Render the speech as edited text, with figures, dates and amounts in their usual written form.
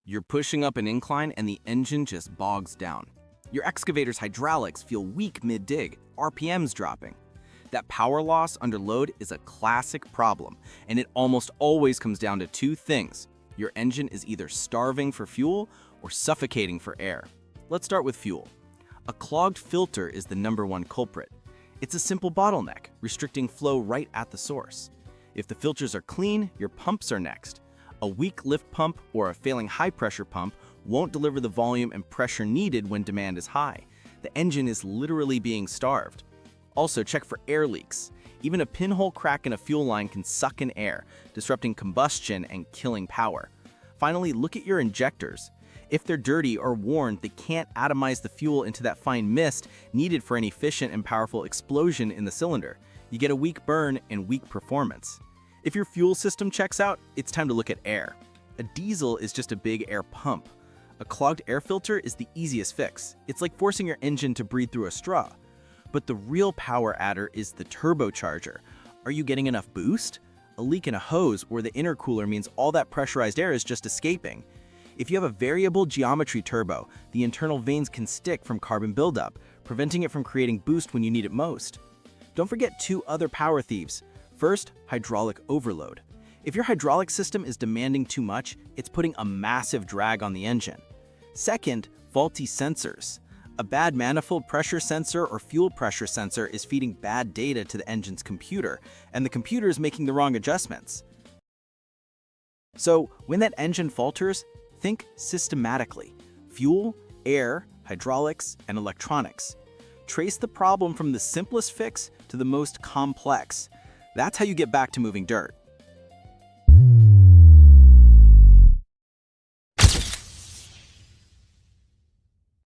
You're pushing up an incline and the engine just bogs down. Your excavator's hydraulics feel weak mid-dig, RPMs dropping. That power loss under load is a classic problem, and it almost always comes down to two things. Your engine is either starving for fuel or suffocating for air. Let's start with fuel. A clogged filter is the #1 culprit. It's a simple bottleneck, restricting flow right at the source. If the filters are clean, your pumps are next. A weak lift pump or a failing high-pressure pump won't deliver the volume and pressure needed when demand is high. The engine is literally being starved. Also, check for air leaks. Even a pinhole crack in a fuel line can suck in air, disrupting combustion and killing power. Finally, look at your injectors. If they're dirty or worn, they can't atomize the fuel into that fine mist needed for an efficient and powerful explosion in the cylinder. You get a weak burn and weak performance. If your fuel system checks out, it's time to look at air. A diesel is just a big air pump. A clogged air filter is the easiest fix. It's like forcing your engine to breathe through a straw. But the real power adder is the turbocharger. Are you getting enough boost? A leak in a hose or the intercooler means all that pressurized air is just escaping. If you have a variable geometry turbo, the internal vanes can stick from carbon buildup, preventing it from creating boost when you need it most. Don't forget two other power thieves. First, hydraulic overload. If your hydraulic system is demanding too much, it's putting a massive drag on the engine. Second, faulty sensors. A bad manifold pressure sensor or fuel pressure sensor is feeding bad data to the engine's computer, and the computer is making the wrong adjustments. So, when that engine falters, think systematically. Fuel, air, hydraulics, and electronics. Trace the problem from the simplest fix to the most complex. That's how you get back to moving dirt.